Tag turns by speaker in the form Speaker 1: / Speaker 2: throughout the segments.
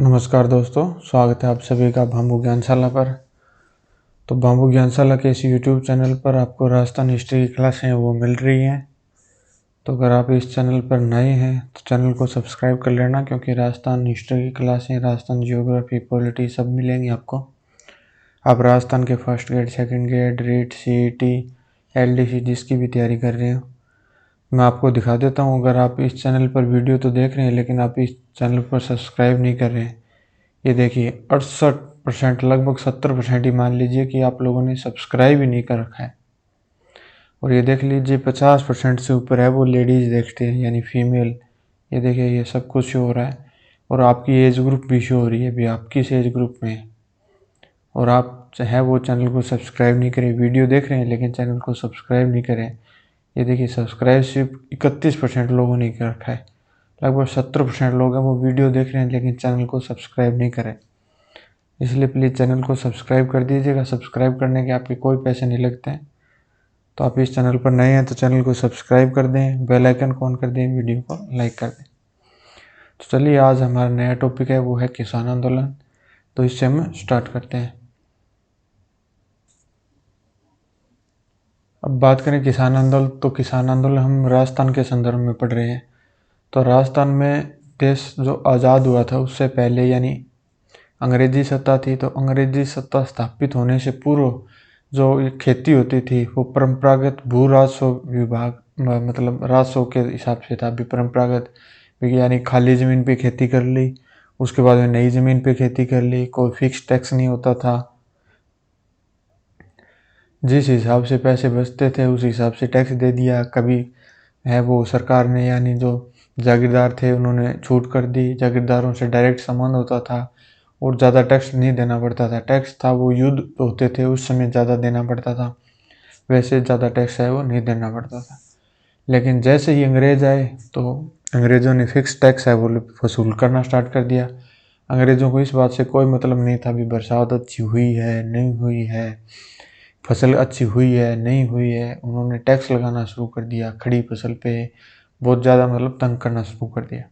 Speaker 1: नमस्कार दोस्तों, स्वागत है आप सभी का बाम्बू ज्ञानशाला पर। तो बाम्बू ज्ञानशाला के इस यूट्यूब चैनल पर आपको राजस्थान हिस्ट्री की क्लासें वो मिल रही हैं। तो अगर आप इस चैनल पर नए हैं तो चैनल को सब्सक्राइब कर लेना, क्योंकि राजस्थान हिस्ट्री की क्लासें, राजस्थान जियोग्राफी, पॉलिटी सब मिलेंगी आपको। आप राजस्थान के first grade, second grade, REET, CET, LDC जिसकी भी तैयारी कर रहे हो, मैं आपको दिखा देता हूँ। अगर आप इस चैनल पर वीडियो तो देख रहे हैं लेकिन आप इस चैनल पर सब्सक्राइब नहीं कर रहे हैं, ये देखिए 68%, लगभग 70% ही मान लीजिए कि आप लोगों ने सब्सक्राइब ही नहीं कर रखा है। और ये देख लीजिए 50% से ऊपर है वो लेडीज़ देखते हैं, यानी फीमेल। ये देखिए ये सब कुछ शो हो रहा है और आपकी एज ग्रुप भी शो हो रही है, अभी आप किस एज ग्रुप में हैं। और आप है वो चैनल को सब्सक्राइब नहीं करें, वीडियो देख रहे हैं लेकिन चैनल को सब्सक्राइब नहीं करें। ये देखिए सब्सक्राइब सिर्फ 31% लोगों ने कर रखा है। लगभग 70% लोग हैं वो वीडियो देख रहे हैं लेकिन चैनल को सब्सक्राइब नहीं करें। इसलिए प्लीज़ चैनल को सब्सक्राइब कर दीजिएगा। सब्सक्राइब करने के आपके कोई पैसे नहीं लगते हैं। तो आप इस चैनल पर नए हैं तो चैनल को सब्सक्राइब कर दें, बेल आइकन को ऑन कर दें, वीडियो को लाइक कर दें। तो चलिए आज हमारा नया टॉपिक है वो है किसान आंदोलन। तो इससे हम स्टार्ट करते हैं। अब बात करें किसान आंदोलन, तो किसान आंदोलन हम राजस्थान के संदर्भ में पढ़ रहे हैं। तो राजस्थान में देश जो आज़ाद हुआ था उससे पहले, यानी अंग्रेजी सत्ता थी, तो अंग्रेजी सत्ता स्थापित होने से पूर्व जो खेती होती थी वो परंपरागत भू राजस्व विभाग, मतलब राजस्व के हिसाब से था। अभी परंपरागत यानी खाली ज़मीन पे खेती कर ली, उसके बाद में नई ज़मीन पे खेती कर ली, कोई फिक्स टैक्स नहीं होता था। जिस हिसाब से पैसे बचते थे उस हिसाब से टैक्स दे दिया। कभी है वो सरकार ने, यानी जो जागीरदार थे उन्होंने छूट कर दी, जागीरदारों से डायरेक्ट संबंध होता था और ज़्यादा टैक्स नहीं देना पड़ता था। टैक्स था वो युद्ध होते थे उस समय ज़्यादा देना पड़ता था, वैसे ज़्यादा टैक्स है वो नहीं देना पड़ता था। लेकिन जैसे ही अंग्रेज आए तो अंग्रेज़ों ने फिक्स टैक्स है वो वसूल करना स्टार्ट कर दिया। अंग्रेज़ों को इस बात से कोई मतलब नहीं था भी बरसात अच्छी हुई है नहीं हुई है, फसल अच्छी हुई है नहीं हुई है। उन्होंने टैक्स लगाना शुरू कर दिया खड़ी फसल पे, बहुत ज़्यादा मतलब तंग करना शुरू कर दिया।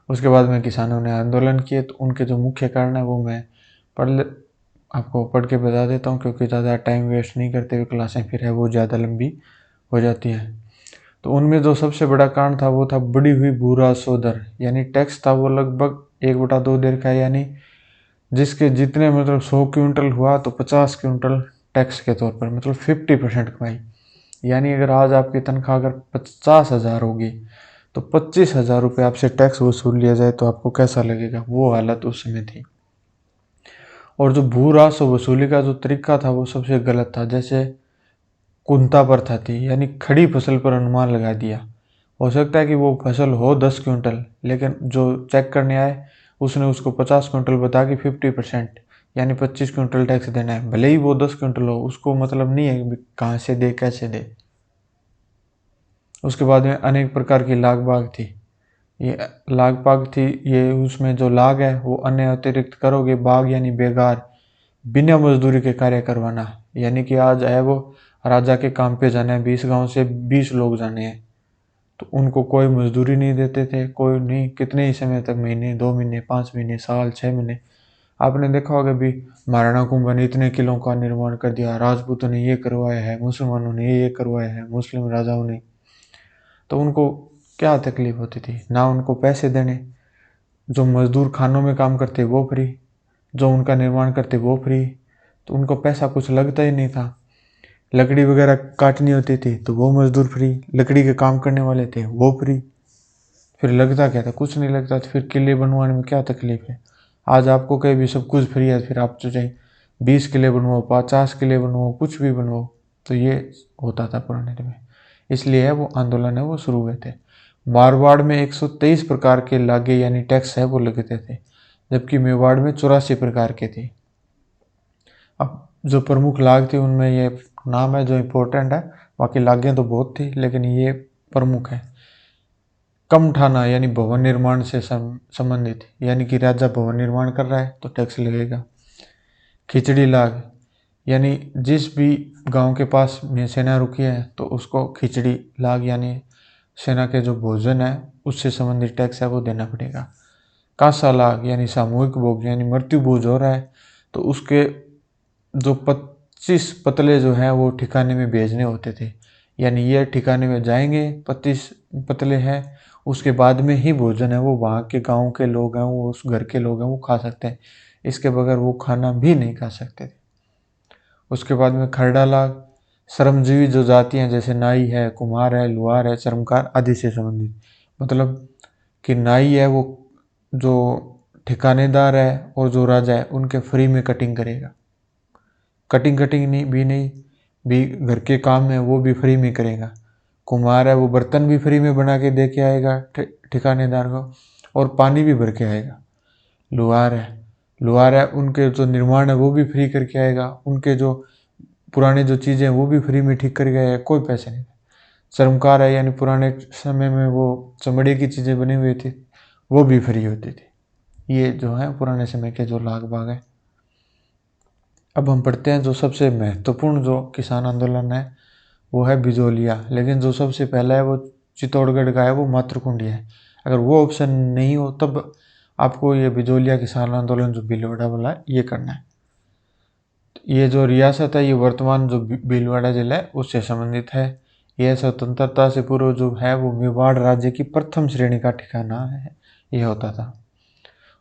Speaker 1: उसके बाद में किसानों ने आंदोलन किए, तो उनके जो मुख्य कारण है वो मैं आपको पढ़ के बता देता हूँ, क्योंकि ज़्यादा टाइम वेस्ट नहीं करते हुए क्लासें फिर है वो ज़्यादा लंबी हो जाती हैं। तो उनमें जो सबसे बड़ा कारण था वो था बढ़ी हुई भू राजस्व दर, यानी टैक्स था वो लगभग 1/2 का, यानी जिसके जितने मतलब 100 क्विंटल हुआ तो 50 क्विंटल टैक्स के तौर पर, मतलब 50% कमाई। यानी अगर आज आपकी तनख्वाह अगर 50,000 होगी तो 25,000 रुपये आपसे टैक्स वसूल लिया जाए तो आपको कैसा लगेगा। वो हालत उस समय थी। और जो भू राजस्व वसूली का जो तरीका था वो सबसे गलत था। जैसे कुंता प्रथा थी, यानी खड़ी फसल पर अनुमान लगा दिया। हो सकता है कि वो फसल हो 10 क्विंटल, लेकिन जो चेक करने आए उसने उसको 50 क्विंटल बता के 50%, यानी 25 क्विंटल टैक्स देना है। भले ही वो 10 क्विंटल हो, उसको मतलब नहीं है कि कहाँ से दे कैसे दे। उसके बाद में अनेक प्रकार की लाग बाग थी। ये लाग बाग थी, ये उसमें जो लाग है वो अन्य अतिरिक्त करोगे। बाग यानी बेगार, बिना मजदूरी के कार्य करवाना। यानी कि आज है वो राजा के काम पे जाना है, 20 गांव से 20 लोग जाने हैं, तो उनको कोई मजदूरी नहीं देते थे, कोई नहीं। कितने ही समय तक, महीने, 2 महीने, 5 महीने, साल, 6 महीने। आपने देखा होगा भी महाराणा कुंभा ने इतने किलों का निर्माण कर दिया, राजपूतों ने ये करवाया है, मुसलमानों ने ये करवाया है, मुस्लिम राजाओं ने। तो उनको क्या तकलीफ होती थी, ना उनको पैसे देने। जो मजदूर खानों में काम करते वो फ्री, जो उनका निर्माण करते वो फ्री, तो उनको पैसा कुछ लगता ही नहीं था। लकड़ी वगैरह काटनी होती थी तो वो मजदूर फ्री, लकड़ी के काम करने वाले थे वो फ्री। फिर लगता क्या था, कुछ नहीं लगता। तो फिर किले बनवाने में क्या तकलीफ है। आज आपको कहीं भी सब कुछ फ्री है, फिर आप तो चाहे 20 किले बनवाओ, 50 किले बनवाओ, कुछ भी बनवाओ। तो ये होता था पुराने टाइम में। इसलिए है वो आंदोलन है वो शुरू हुए थे। मारवाड़ में 123 प्रकार के लागे यानी टैक्स है वो लगते थे, जबकि मेवाड़ में 84 प्रकार के थे। अब जो प्रमुख लाग थी उनमें ये नाम है जो इम्पोर्टेंट है, बाकी लागें तो बहुत थी लेकिन ये प्रमुख है। कम ठाना यानी भवन निर्माण से संबंधित, यानी कि राजा भवन निर्माण कर रहा है तो टैक्स लगेगा। खिचड़ी लाग, यानी जिस भी गांव के पास में सेना रुकी है तो उसको खिचड़ी लाग यानी सेना के जो भोजन है उससे संबंधित टैक्स है वो देना पड़ेगा। कासा लाग यानी सामूहिक भोग यानी मृत्यु भोज हो रहा है, तो उसके जो 25 पतले जो हैं वो ठिकाने में भेजने होते थे। यानी ये ठिकाने में जाएंगे, 25 पतले हैं, उसके बाद में ही भोजन है वो वहाँ के गांव के लोग हैं, वो उस घर के लोग हैं, वो खा सकते हैं। इसके बगैर वो खाना भी नहीं खा सकते थे। उसके बाद में खरड़ा लाग, श्रमजीवी जो जातियाँ जैसे नाई है, कुम्हार है, लुहार है, चर्मकार आदि से संबंधित। मतलब कि नाई है वो जो ठिकानेदार है और जो राजा है उनके फ्री में कटिंग करेगा। कटिंग कटिंग नहीं भी नहीं भी घर के काम है वो भी फ्री में करेगा। कुम्हार है वो बर्तन भी फ्री में बना के दे के आएगा ठिकानेदार को, और पानी भी भर के आएगा। लुहार है उनके जो निर्माण है वो भी फ्री करके आएगा, उनके जो पुराने जो चीज़ें हैं वो भी फ्री में ठीक करके आएगा, कोई पैसे नहीं। चर्मकार है यानी पुराने समय में वो चमड़े की चीज़ें बनी हुई थी वो भी फ्री होती थी। ये जो है पुराने समय के जो लाग बाग है। अब हम पढ़ते हैं जो सबसे महत्वपूर्ण जो किसान आंदोलन है वो है बिजोलिया, लेकिन जो सबसे पहला है वो चित्तौड़गढ़ का है, वो मातृकुंडिया है। अगर वो ऑप्शन नहीं हो तब आपको ये बिजोलिया किसान आंदोलन जो भीलवाड़ा वाला है ये करना है। ये जो रियासत है ये वर्तमान जो भीलवाड़ा जिला है उससे संबंधित है। यह स्वतंत्रता से पूर्व जो है वो मेवाड़ राज्य की प्रथम श्रेणी का ठिकाना है, ये होता था।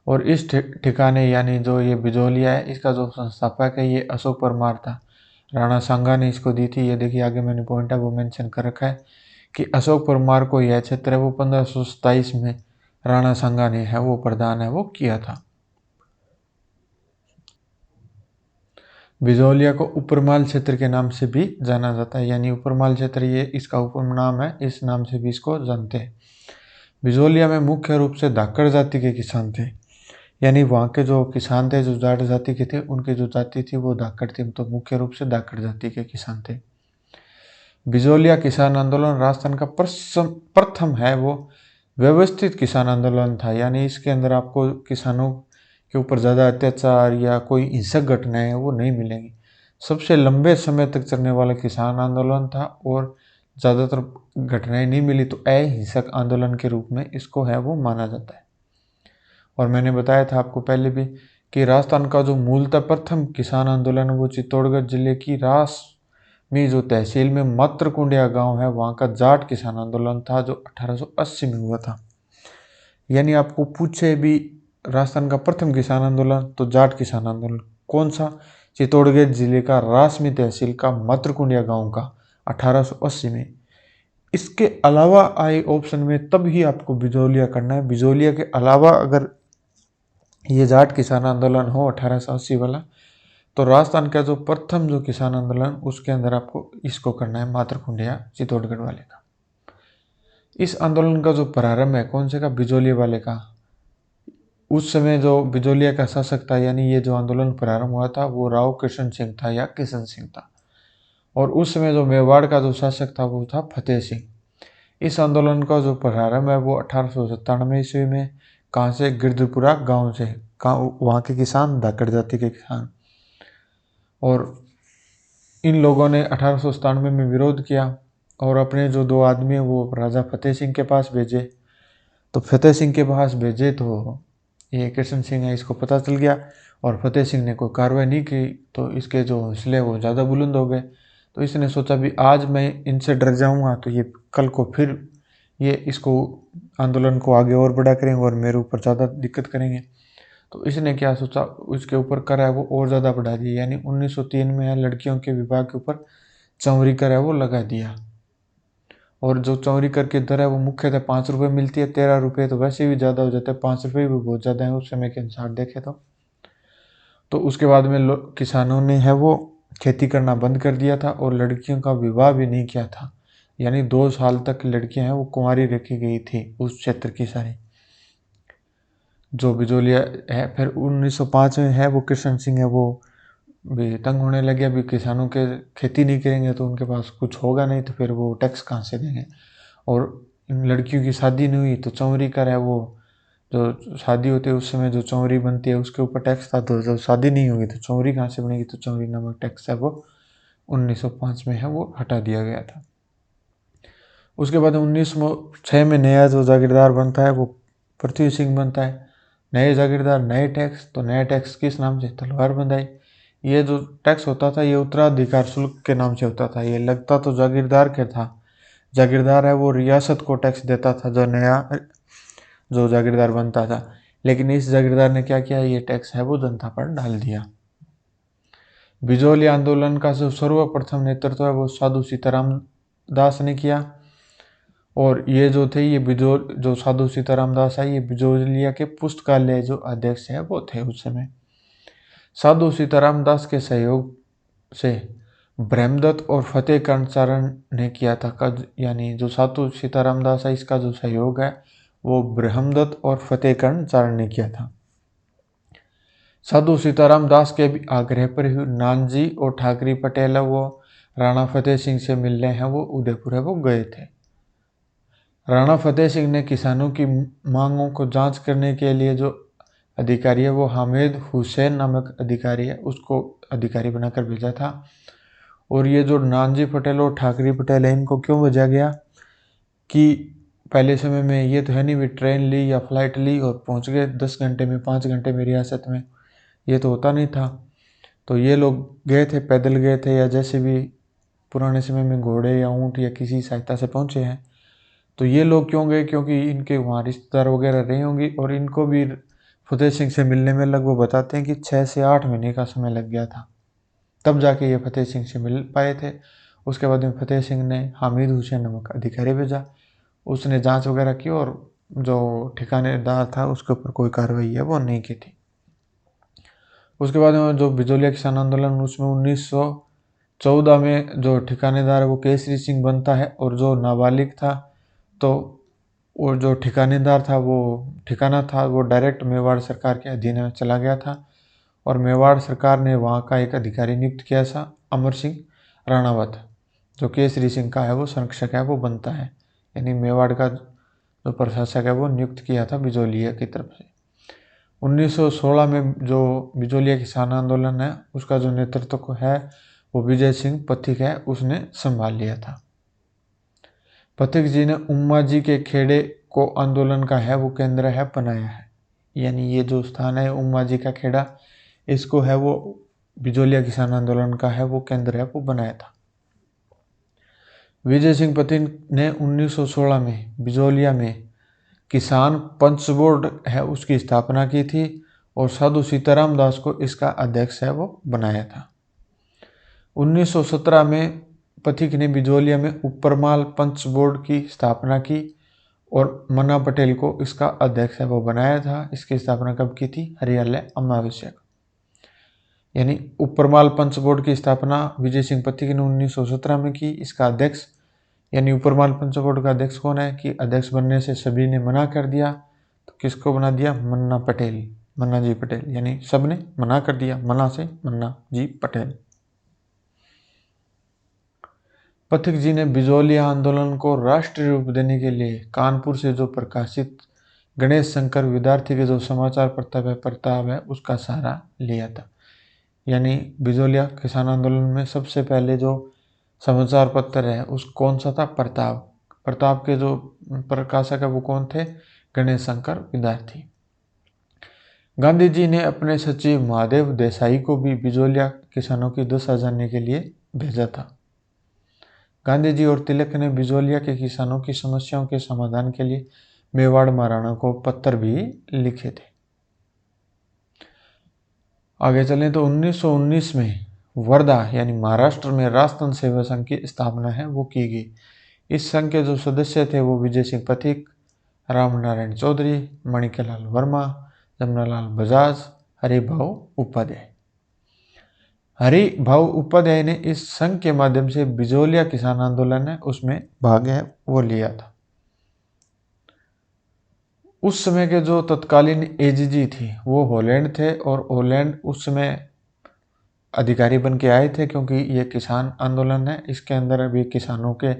Speaker 1: और इस ठिकाने यानी जो ये बिजोलिया है इसका जो संस्थापक है ये अशोक परमार था। राणा सांगा ने इसको दी थी। ये देखिए आगे मैंने पॉइंट है वो मेंशन कर रखा है कि अशोक परमार को यह क्षेत्र है वो 1527 में राणा सांगा ने है वो प्रदान है वो किया था। बिजोलिया को उपरमाल क्षेत्र के नाम से भी जाना जाता है, यानी उपरमाल क्षेत्र ये इसका उपनाम है, इस नाम से भी इसको जानते हैं। बिजोलिया में मुख्य रूप से धाकड़ जाति के किसान थे, यानी वहाँ के जो किसान थे जो जाट जाति के थे उनकी जो जाति थी वो धाकड़ थी, तो मुख्य रूप से धाकड़ जाति के किसान थे। बिजोलिया किसान आंदोलन राजस्थान का प्रथम है वो व्यवस्थित किसान आंदोलन था, यानी इसके अंदर आपको किसानों के ऊपर ज़्यादा अत्याचार या कोई हिंसक घटनाएं वो नहीं मिलेंगी। सबसे लंबे समय तक चलने वाला किसान आंदोलन था और ज़्यादातर घटनाएं नहीं मिली, तो अहिंसक आंदोलन के रूप में इसको है वो माना जाता है। और मैंने बताया था आपको पहले भी कि राजस्थान का जो मूलतः प्रथम किसान आंदोलन वो चित्तौड़गढ़ जिले की रास में जो तहसील में मातृकुंडिया गांव है वहाँ का जाट किसान आंदोलन था जो 1880 में हुआ था। यानी आपको पूछे भी राजस्थान का प्रथम किसान आंदोलन तो जाट किसान आंदोलन कौन सा, चित्तौड़गढ़ जिले का रासमी तहसील का मातृकुंडिया गांव का 1880 में। इसके अलावा आए ऑप्शन में तब ही आपको बिजोलिया करना है। बिजोलिया के अलावा अगर ये जाट किसान आंदोलन हो 1880 वाला, तो राजस्थान का जो प्रथम जो किसान आंदोलन उसके अंदर आपको इसको करना है, मातृकुंडिया चित्तौड़गढ़ वाले का। इस आंदोलन का जो प्रारंभ है कौन से का, बिजोलिया वाले का। उस समय जो बिजोलिया का शासक था यानी ये जो आंदोलन प्रारंभ हुआ था वो राव कृष्ण सिंह था या किशन सिंह था, और उस समय जो मेवाड़ का जो शासक था वो था फतेह सिंह। इस आंदोलन का जो प्रारंभ है वो 1897 ईस्वी में कहाँ से, गिरधपुरा गांव से। वहाँ के किसान धाकड़ जाति के किसान, और इन लोगों ने 1897 में विरोध किया और अपने जो दो आदमी हैं वो राजा फतेह सिंह के पास भेजे। तो फतेह सिंह के पास भेजे तो ये कृष्ण सिंह है इसको पता चल गया और फतेह सिंह ने कोई कार्रवाई नहीं की, तो इसके जो हौसले वो ज़्यादा बुलंद हो गए। तो इसने सोचा भी आज मैं इनसे डर जाऊंगा तो ये कल को फिर ये इसको आंदोलन को आगे और बड़ा करेंगे और मेरे ऊपर ज़्यादा दिक्कत करेंगे। तो इसने क्या सोचा, उसके ऊपर कर है वो और ज़्यादा बढ़ा दिया, यानी 1903 में है लड़कियों के विवाह के ऊपर चौरी कर है वो लगा दिया। और जो चौरी कर की दर है वो मुख्यतः 5 रुपये मिलती है, 13 रुपये तो वैसे भी ज़्यादा हो जाता है, 5 रुपये भी बहुत ज़्यादा है उस समय के अनुसार देखे तो उसके बाद में किसानों ने है वो खेती करना बंद कर दिया था और लड़कियों का विवाह भी नहीं किया था, यानी 2 साल तक लड़कियां हैं वो कुंवारी रखी गई थी उस क्षेत्र की सारी जो बिजोलिया है। फिर 1905 में है वो कृष्ण सिंह है वो भी तंग होने लगे, अभी किसानों के खेती नहीं करेंगे तो उनके पास कुछ होगा नहीं, तो फिर वो टैक्स कहाँ से देंगे। और इन लड़कियों की शादी नहीं हुई तो चौरी कर है वो जो शादी होती है उस समय जो चौरी बनती है उसके ऊपर टैक्स था, तो जब शादी नहीं होगी तो चौरी कहाँ से बनेगी, तो चौरी नामक टैक्स है वो 1905 में है वो हटा दिया गया था। उसके बाद 1906 में नया जो जागीरदार बनता है वो पृथ्वी सिंह बनता है। नए जागीरदार नए टैक्स, तो नया टैक्स किस नाम से? तलवार बंधाई। ये जो टैक्स होता था ये उत्तराधिकार शुल्क के नाम से होता था। ये लगता तो जागीरदार के था, जागीरदार है वो रियासत को टैक्स देता था जो नया जो जागीरदार बनता था, लेकिन इस जागीरदार ने क्या किया, ये टैक्स है वो जनता पर डाल दिया। बिजोली आंदोलन का जो सर्वप्रथम नेतृत्व है वो साधु सीताराम दास ने किया। और ये जो थे ये जो साधु सीताराम दास है ये बिजोलिया के पुस्तकालय जो अध्यक्ष है वो थे उस समय। साधु सीताराम दास के सहयोग से ब्रह्मदत्त और फतेह कर्णचारण ने किया था। यानी जो साधु सीताराम दास है इसका जो सहयोग है वो ब्रह्मदत्त और फतेह कर्णचारण ने किया था। साधु सीताराम दास के भी आग्रह पर ही नानजी और ठाकरी पटेल है वो राणा फतेह सिंह से मिलने हैं वो उदयपुर है वो गए थे। राणा फतेह सिंह ने किसानों की मांगों को जांच करने के लिए जो अधिकारी है वो हामिद हुसैन नामक अधिकारी है उसको अधिकारी बनाकर भेजा था। और ये जो नानजी पटेल और ठाकरी पटेल है इनको क्यों भेजा गया कि पहले समय में ये तो है नहीं भी ट्रेन ली या फ्लाइट ली और पहुंच गए 10 घंटे में 5 घंटे में रियासत में, ये तो होता नहीं था। तो ये लोग गए थे, पैदल गए थे या जैसे भी पुराने समय में घोड़े या ऊँट या किसी सहायता से पहुंचे हैं। तो ये लोग क्यों गए, क्योंकि इनके वहाँ रिश्तेदार वगैरह रहे होंगे और इनको भी फतेह सिंह से मिलने में लगभग बताते हैं कि 6 से 8 महीने का समय लग गया था, तब जाके ये फतेह सिंह से मिल पाए थे। उसके बाद में फतेह सिंह ने हामिद हुसैन नामक अधिकारी भेजा, उसने जांच वगैरह की और जो ठिकानेदार था उसके ऊपर कोई कार्रवाई है वो नहीं की थी। उसके बाद में जो बिजोलिया किसान आंदोलन उसमें 1914 में जो ठिकानेदार है वो केसरी सिंह बनता है और जो नाबालिग था तो वो जो ठिकानेदार था वो ठिकाना था वो डायरेक्ट मेवाड़ सरकार के अधीन में चला गया था। और मेवाड़ सरकार ने वहाँ का एक अधिकारी नियुक्त किया था अमर सिंह राणावत, जो केसरी सिंह का है वो संरक्षक है वो बनता है। यानी मेवाड़ का जो प्रशासक है वो नियुक्त किया था बिजोलिया की तरफ से। 1916 में जो बिजोलिया किसान आंदोलन है उसका जो नेतृत्व है वो विजय सिंह पथिक है उसने संभाल लिया था। पथिक जी ने उम्मा जी के खेड़े को आंदोलन का है वो केंद्र है बनाया है। यानी ये जो स्थान है उम्मा जी का खेड़ा इसको है वो बिजोलिया किसान आंदोलन का है वो केंद्र है वो बनाया था। विजय सिंह पथिक ने 1916 में बिजोलिया में किसान पंच बोर्ड है उसकी स्थापना की थी और साधु सीताराम दास को इसका अध्यक्ष है वो बनाया था। 1917 में पथिक ने बिजोलिया में उपरमाल पंच बोर्ड की स्थापना की और मन्ना पटेल को इसका अध्यक्ष है वो बनाया था। इसकी स्थापना कब की थी? हरियाला अमावस्या। यानी उपरमाल पंच बोर्ड की स्थापना विजय सिंह पथिक ने 1917 में की। इसका अध्यक्ष यानी उपरमाल पंच बोर्ड का अध्यक्ष कौन है कि अध्यक्ष बनने से सभी ने मना कर दिया, तो किसको बना दिया? मन्ना पटेल, मन्ना जी पटेल। यानी सब ने मना कर दिया, मना से मन्ना जी पटेल। पथिक जी ने बिजोलिया आंदोलन को राष्ट्रीय रूप देने के लिए कानपुर से जो प्रकाशित गणेश शंकर विद्यार्थी के जो समाचार प्रताप है उसका सहारा लिया था। यानी बिजोलिया किसान आंदोलन में सबसे पहले जो समाचार पत्र है उस कौन सा था? प्रताप। प्रताप के जो प्रकाशक है वो कौन थे? गणेश शंकर विद्यार्थी। गांधी जी ने अपने सचिव महादेव देसाई को भी बिजोलिया किसानों की दशा जानने के लिए भेजा था। गांधी जी और तिलक ने बिजोलिया के किसानों की समस्याओं के समाधान के लिए मेवाड़ महाराणा को पत्र भी लिखे थे। आगे चलें तो 1919 में वर्धा यानी महाराष्ट्र में राजतंत्र सेवा संघ की स्थापना है वो की गई। इस संघ के जो सदस्य थे वो विजय सिंह पथिक, राम नारायण चौधरी, मणिकलाल वर्मा, जमनालाल बजाज, हरिभाऊ उपाध्याय। हरिभाऊ उपाध्याय ने इस संघ के माध्यम से बिजोलिया किसान आंदोलन है उसमें भाग है वो लिया था। उस समय के जो तत्कालीन एजीजी थी वो हॉलैंड थे और हॉलैंड उस समय अधिकारी बन के आए थे क्योंकि ये किसान आंदोलन है, इसके अंदर भी किसानों के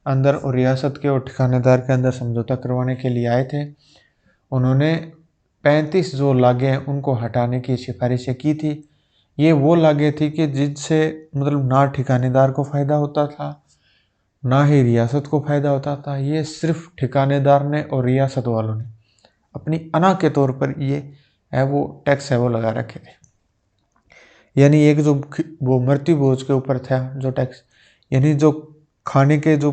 Speaker 1: अंदर और रियासत के और ठिकानेदार के अंदर समझौता करवाने के लिए आए थे। उन्होंने 35 जो लागें हैं उनको हटाने की सिफारिशें की थी। ये वो लागें थी कि जिससे मतलब ना ठिकानेदार को फ़ायदा होता था ना ही रियासत को फ़ायदा होता था, ये सिर्फ ठिकानेदार ने और रियासत वालों ने अपनी अना के तौर पर ये है वो टैक्स है वो लगा रखे थे। यानी एक जो वो मृत्यु भोज के ऊपर था जो टैक्स, यानी जो खाने के जो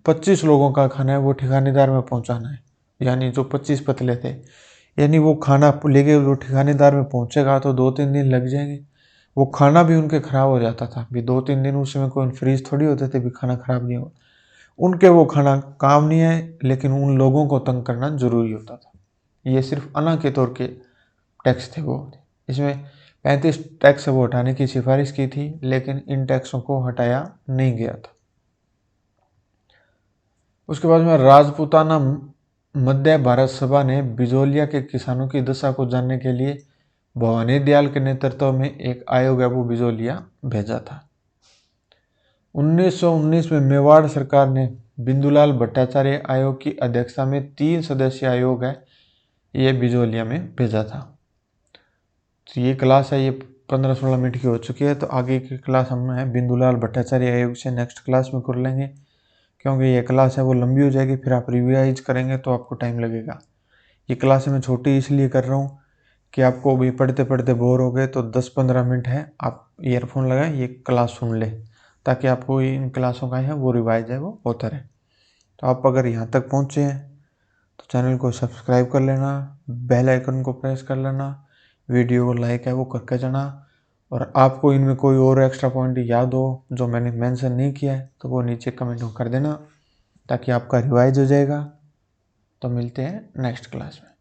Speaker 1: 25 लोगों का खाना है वो ठिकानेदार में पहुंचाना है, यानी जो 25 पतले थे, यानी वो खाना लेके वो ठिकानेदार में पहुंचेगा तो 2-3 दिन लग जाएंगे। वो खाना भी उनके खराब हो जाता था भी, 2-3 दिन उस समय कोई फ्रीज थोड़ी होते थे भी खाना खराब नहीं हो। उनके वो खाना काम नहीं है, लेकिन उन लोगों को तंग करना जरूरी होता था। ये सिर्फ अना के तौर के टैक्स थे वो। इसमें 35 टैक्स वो हटाने की सिफारिश की थी, लेकिन इन टैक्सों को हटाया नहीं गया था। उसके बाद में राजपूताना मध्य भारत सभा ने बिजोलिया के किसानों की दशा को जानने के लिए भवानी दयाल के नेतृत्व में एक आयोग है वो बिजोलिया भेजा था। 1919 में मेवाड़ सरकार ने बिंदुलाल भट्टाचार्य आयोग की अध्यक्षता में 3 सदस्यीय आयोग है ये बिजोलिया में भेजा था। तो ये क्लास है ये 15-16 मिनट की हो चुकी है, तो आगे की क्लास हम है बिंदुलाल भट्टाचार्य आयोग से नेक्स्ट क्लास में कर लेंगे, क्योंकि ये क्लास है वो लंबी हो जाएगी, फिर आप रिवाइज करेंगे तो आपको टाइम लगेगा। ये क्लास मैं छोटी इसलिए कर रहा हूँ कि आपको भी पढ़ते पढ़ते बोर हो गए तो 10-15 मिनट है आप ईयरफोन लगाएं, ये क्लास सुन ले, ताकि आपको इन क्लासों का है वो रिवाइज है वो होता रहे। तो आप अगर यहाँ तक पहुँचे हैं तो चैनल को सब्सक्राइब कर लेना, बेल आइकन को प्रेस कर लेना, वीडियो को लाइक है वो करके जाना। और आपको इनमें कोई और एक्स्ट्रा पॉइंट याद हो जो मैंने मेंशन नहीं किया है तो वो नीचे कमेंट में कर देना, ताकि आपका रिवाइज हो जाएगा। तो मिलते हैं नेक्स्ट क्लास में।